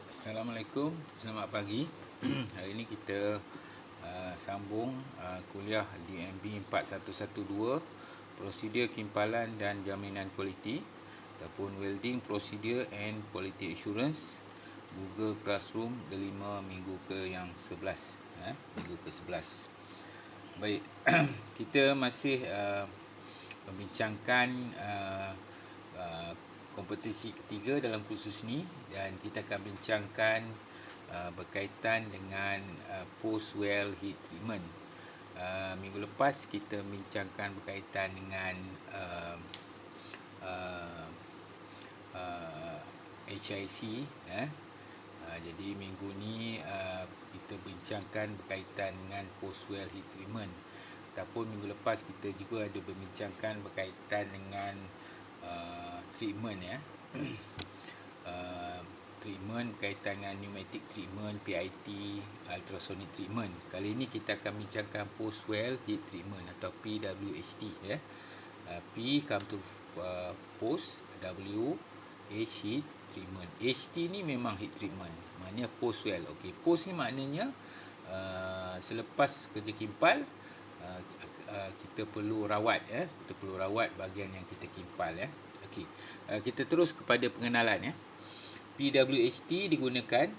Assalamualaikum, selamat pagi. Hari ini kita sambung kuliah DMB 4112, prosedur kimpalan dan jaminan kualiti ataupun welding procedure and quality assurance, Google Classroom 5 minggu ke yang 11, minggu ke 11. Baik, kita masih membincangkan kompetisi ketiga dalam kursus ni, dan kita akan bincangkan berkaitan dengan post well heat treatment. Minggu lepas kita bincangkan berkaitan dengan HIC. Jadi minggu ni kita bincangkan berkaitan dengan post well heat treatment, ataupun minggu lepas kita juga ada membincangkan berkaitan dengan treatment treatment berkaitan dengan pneumatic treatment, PIT, ultrasonic treatment. Kali ini kita akan bincangkan post well heat treatment atau PWHT. P come to post, W H heat treatment. HT ni memang heat treatment, maknanya post well. Okey, post ni maknanya selepas kerja kimpal kita perlu rawat kita perlu rawat bahagian yang kita kimpal Okey, kita terus kepada pengenalan PWHT digunakan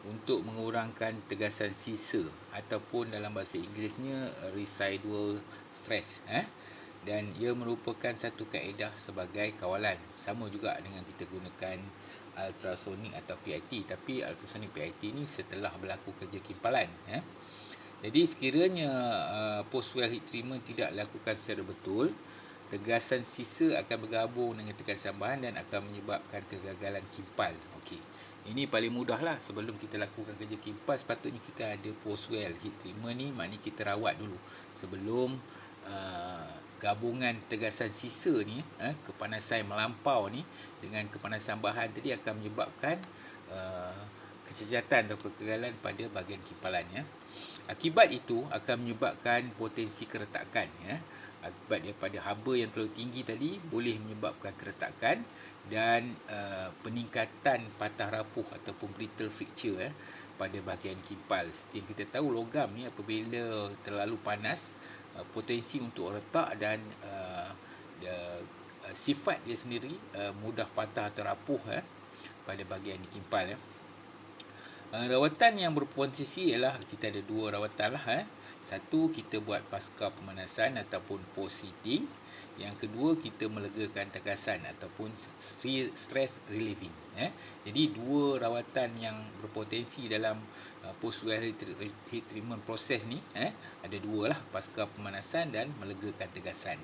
untuk mengurangkan tegasan sisa ataupun dalam bahasa Inggerisnya residual stress dan ia merupakan satu kaedah sebagai kawalan, sama juga dengan kita gunakan ultrasonic atau PIT, tapi ultrasonic PIT ni setelah berlaku kerja kimpalan Jadi sekiranya post well heat treatment tidak dilakukan secara betul, tegasan sisa akan bergabung dengan tegasan bahan dan akan menyebabkan kegagalan kimpal. Okey, ini paling mudah lah. Sebelum kita lakukan kerja kimpal, sepatutnya kita ada post well heat treatment ni, maknanya kita rawat dulu sebelum gabungan tegasan sisa ni, kepanasan melampau ni dengan kepanasan bahan tadi akan menyebabkan kecacatan atau kegagalan pada bahagian kimpalan Akibat itu akan menyebabkan potensi keretakan Akibat daripada haba yang terlalu tinggi tadi boleh menyebabkan keretakan dan peningkatan patah rapuh ataupun brittle fracture pada bahagian kimpal. Seperti yang kita tahu, logam ni apabila terlalu panas, potensi untuk retak dan sifat dia sendiri mudah patah atau rapuh pada bahagian kimpal Rawatan yang berpotensi ialah kita ada dua rawatan Satu, kita buat pasca pemanasan ataupun post heating. Yang kedua, kita melegakan tegasan ataupun stress relieving Jadi dua rawatan yang berpotensi dalam post well heat treatment proses ni ada dua lah, pasca pemanasan dan melegakan tegasan.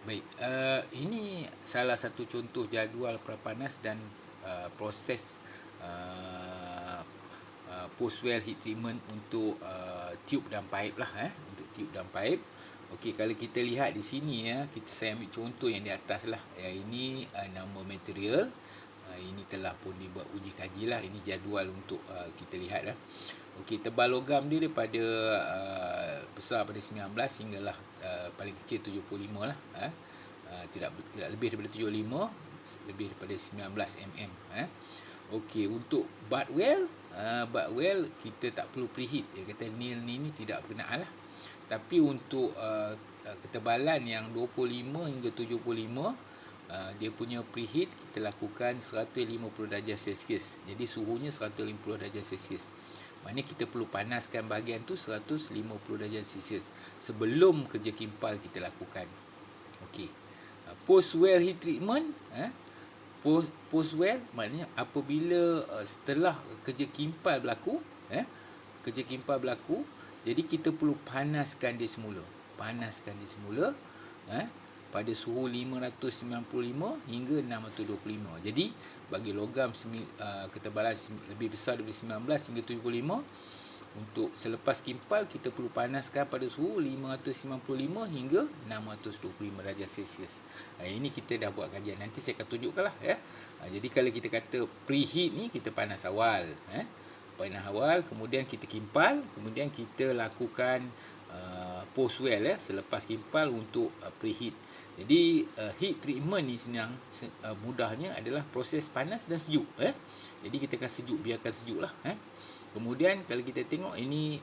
Baik, ini salah satu contoh jadual prapanas dan proses post well heat treatment untuk tube dan pipe lah untuk tube dan pipe. Okey, kalau kita lihat di sini saya ambil contoh yang di atas lah. Ini nama material. Ini telah pun dibuat uji kaji lah. Ini jadual untuk kita lihat lah. Okey, tebal logam dia daripada besar pada 19 hinggalah paling kecil 75 lah. Tidak lebih daripada 75, lebih daripada 19 mm. Okey, untuk butt well kita tak perlu preheat. Dia kata nil ni tidak berkenaan lah. Tapi untuk ketebalan yang 25 hingga 75, dia punya preheat kita lakukan 150 darjah Celsius. Jadi suhunya 150 darjah Celsius. Maknanya kita perlu panaskan bahagian tu 150 darjah Celsius sebelum kerja kimpal kita lakukan. Okey. Post well heat treatment, post well maknanya apabila setelah kerja kimpal berlaku, jadi kita perlu panaskan dia semula. Pada suhu 595 hingga 625. Jadi bagi logam ketebalan lebih besar daripada 19 hingga 75, untuk selepas kimpal kita perlu panaskan pada suhu 595 hingga 625 darjah Celsius. Ini kita dah buat kajian. Nanti saya akan tunjukkan lah Jadi kalau kita kata preheat ni, kita panas awal. Kemudian kita kimpal, kemudian kita lakukan post well selepas kimpal untuk preheat. Jadi heat treatment ni senang, mudahnya adalah proses panas dan sejuk. Jadi kita akan sejuk, biarkan sejuk lah. Kemudian kalau kita tengok ini,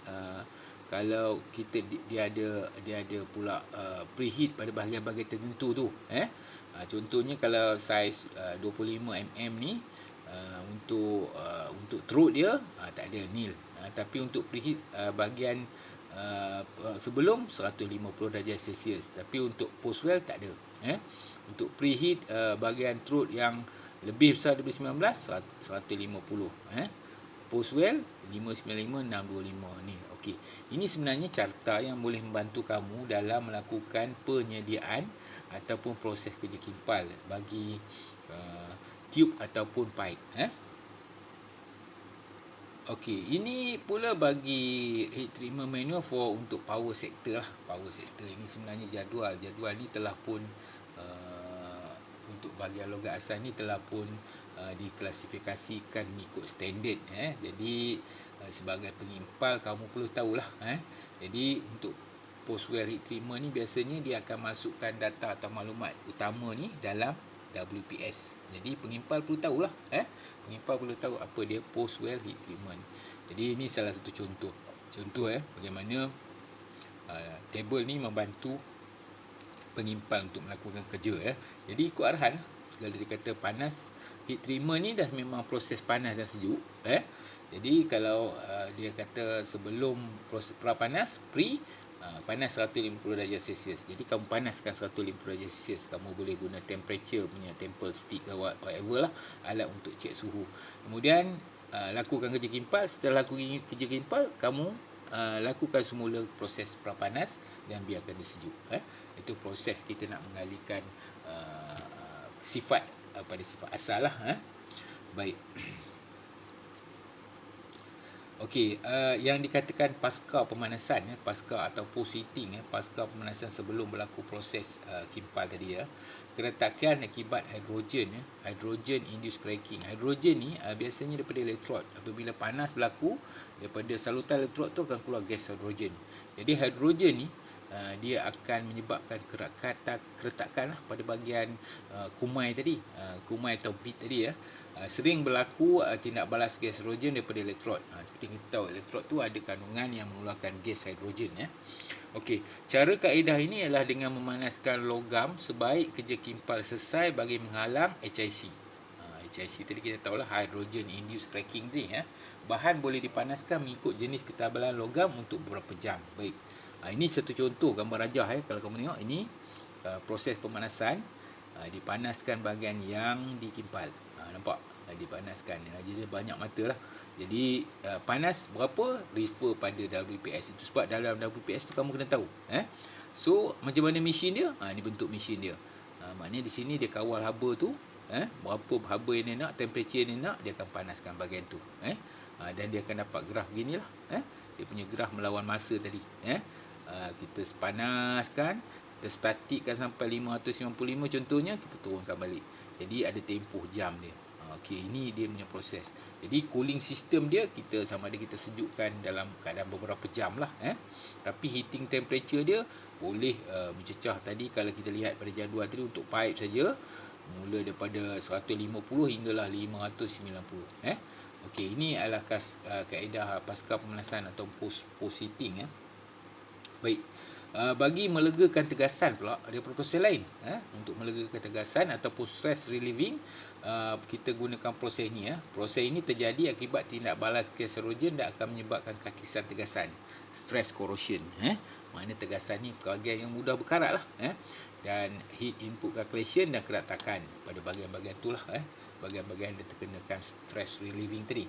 kalau kita dia ada pula preheat pada bahagian-bahagian tertentu tu. Contohnya kalau saiz 25 mm ni, untuk throat dia tak ada nil. Tapi untuk preheat bahagian sebelum 150 darjah Celsius, tapi untuk post well tak ada. Untuk preheat bahagian throat yang lebih besar daripada 19, 150. Post well 595 625 ni. Okey. Ini sebenarnya carta yang boleh membantu kamu dalam melakukan penyediaan ataupun proses kerja kimpal bagi tube ataupun pipe. Okey, ini pula bagi heat treatment manual untuk power sector lah. Power sector ini sebenarnya jadual ni telah pun untuk bahagian logam asal ni telah pun diklasifikasikan mengikut standard. Jadi sebagai pengimpal kamu perlu tahulah. Jadi untuk post well heat treatment ni biasanya dia akan masukkan data atau maklumat utama ni dalam WPS. Jadi pengimpal perlu tahulah. Pengimpal perlu tahu apa dia post well heat treatment. Jadi ini salah satu contoh. Bagaimana table ni membantu pengimpal untuk melakukan kerja. Jadi ikut arahan. Kalau dia kata panas, heat treatment ni dah memang proses panas dan sejuk. Jadi kalau dia kata sebelum proses panas, panas 150 darjah Celsius. Jadi kamu panaskan 150 darjah Celsius. Kamu boleh guna temperature punya temple stick ke whatever lah, alat untuk cek suhu. Kemudian lakukan kerja kimpal. Setelah lakukan kerja kimpal, kamu lakukan semula proses prapanas dan biarkan dia sejuk. Itu proses kita nak mengalihkan sifat pada sifat asal lah. Baik. Okey, yang dikatakan pasca pemanasan, pasca atau post heating, pasca pemanasan sebelum berlaku proses kimpal tadi, keretakan akibat hidrogen induced cracking. Hidrogen ni biasanya daripada elektrod. Apabila panas berlaku, daripada salutan elektrod tu akan keluar gas hidrogen. Jadi hidrogen ni dia akan menyebabkan keretakan pada bahagian kumai tadi, kumai atau bit tadi. Sering berlaku tindak balas gas hidrogen daripada elektrod. Seperti kita tahu, elektrod tu ada kandungan yang mengeluarkan gas hidrogen. Okey, cara kaedah ini adalah dengan memanaskan logam sebaik kerja kimpal selesai bagi menghalang HIC. HIC tadi kita tahulah, hydrogen induced cracking tadi. Bahan boleh dipanaskan mengikut jenis ketebalan logam untuk beberapa jam. Baik. Ini satu contoh gambar rajah. Kalau kamu tengok, ini proses pemanasan. Dipanaskan bahagian yang dikimpal. Nampak? Dipanaskan. Jadi banyak mata lah. Jadi panas berapa, refer pada WPS. Itu sebab dalam WPS tu kamu kena tahu. So macam mana mesin dia? Ni bentuk mesin dia. Maknanya di sini dia kawal haba tu. Berapa haba yang dia nak, temperature yang dia nak, dia akan panaskan bahagian tu. Dan dia akan dapat graf beginilah. Dia punya graf melawan masa tadi. Kita panaskan, kita statikkan sampai 595 contohnya, kita turunkan balik. Jadi ada tempoh jam dia. Okey, ini dia punya proses. Jadi cooling system dia, kita sama ada kita sejukkan dalam keadaan beberapa jam lah. Tapi heating temperature dia boleh mencecah tadi. Kalau kita lihat pada jadual tadi untuk pipe saja, mula daripada 150 hinggalah 590. Okey, ini adalah kaedah pasca pemanasan atau post heating. Baik. Bagi melegakan tegasan pula, ada proses lain. Untuk melegakan tegasan atau proses relieving, kita gunakan proses ni. Proses ini terjadi akibat tindak balas gas hidrogen dan akan menyebabkan kakisan tegasan, stress corrosion. Maknanya tegasan ni bahagian yang mudah berkarat lah. Dan heat input calculation dan keretakan pada bahagian-bahagian tu lah. Bahagian-bahagian yang terkenakan stress relieving tadi.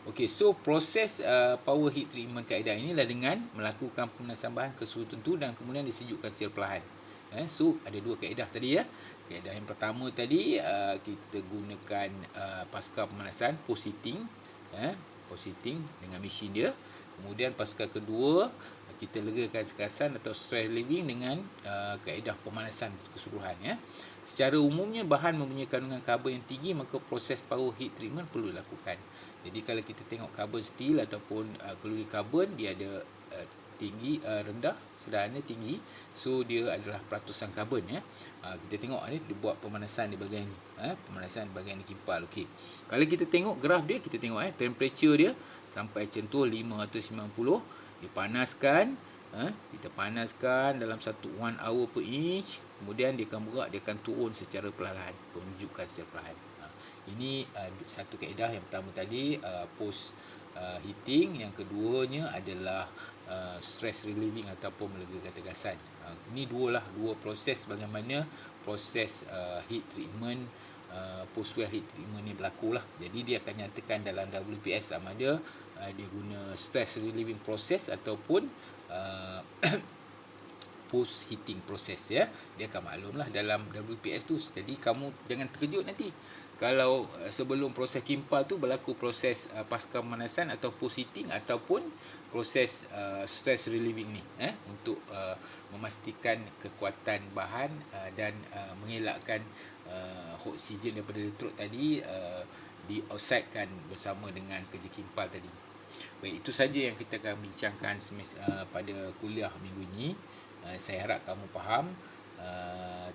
Okey, so proses power heat treatment kaedah ini adalah dengan melakukan pemanasan bahan ke suhu tertentu dan kemudian disejukkan secara perlahan. So ada dua kaedah tadi. Kaedah yang pertama tadi kita gunakan pasca pemanasan post heating, dengan mesin dia. Kemudian pasca kedua kita legakan tegasan atau stress relieving dengan kaedah pemanasan keseluruhan. Secara umumnya bahan mempunyai kandungan karbon yang tinggi, maka proses power heat treatment perlu dilakukan. Jadi kalau kita tengok carbon steel ataupun kalori karbon, dia ada tinggi, rendah, sederhana, tinggi. So dia adalah peratusan karbon ya. Kita tengok ni dia buat pemanasan di bahagian ni, pemanasan di bahagian kimpal. Okey. Kalau kita tengok graf dia, kita tengok temperature dia sampai contoh 590, dipanaskan, kita panaskan dalam 1 hour per inch, kemudian dia akan bergerak, dia akan turun secara perlahan, menunjukkan secara perlahan. Ini satu kaedah. Yang pertama tadi post heating, yang keduanya adalah stress relieving ataupun melegakan tegasan. Ini dua proses bagaimana proses heat treatment, post well heat treatment ni berlaku lah. Jadi dia akan nyatakan dalam WPS sama ada dia guna stress relieving process ataupun post heating process ya. Dia akan maklumlah dalam WPS tu. Jadi kamu jangan terkejut nanti kalau sebelum proses kimpal tu berlaku proses pasca pemanasan atau post heating ataupun proses stress relieving ni untuk memastikan kekuatan bahan dan mengelakkan oksigen daripada elektrod tadi dioksidekan bersama dengan kerja kimpal tadi. Baik, itu saja yang kita akan bincangkan pada kuliah minggu ini. Saya harap kamu faham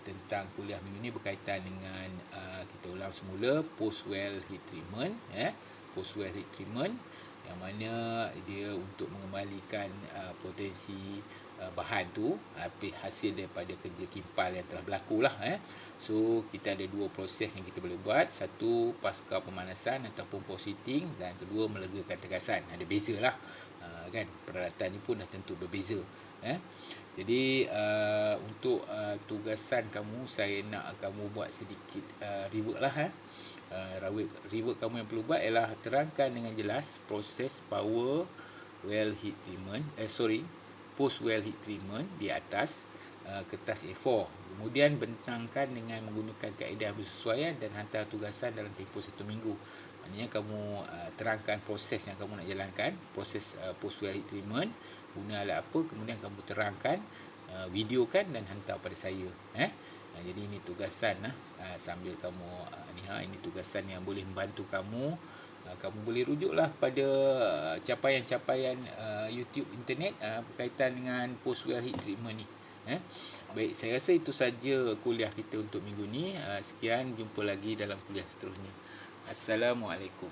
tentang kuliah minggu ini berkaitan dengan kita ulang semula post well heat treatment post well heat treatment, yang mana dia untuk mengembalikan potensi bahan tu hasil daripada kerja kimpal yang telah berlaku lah. So kita ada dua proses yang kita boleh buat, satu pasca pemanasan ataupun post heating, dan kedua melegakan tegasan. Ada beza lah kan, peralatan ni pun dah tentu berbeza. Jadi untuk tugasan kamu, saya nak kamu buat sedikit revert lah. Revert kamu yang perlu buat ialah terangkan dengan jelas proses power well heat treatment, post well heat treatment di atas kertas A4. Kemudian bentangkan dengan menggunakan kaedah bersesuaian dan hantar tugasan dalam tempoh 1 minggu. Maknanya kamu terangkan proses yang kamu nak jalankan, proses post well heat treatment, guna alat apa, kemudian kamu terangkan, videokan dan hantar pada saya. Jadi ini tugasan sambil kamu ini tugasan yang boleh membantu kamu. Kamu boleh rujuklah pada capaian-capaian YouTube internet berkaitan dengan post well heat treatment ni. Baik, saya rasa itu saja kuliah kita untuk minggu ni. Sekian, jumpa lagi dalam kuliah seterusnya. Assalamualaikum.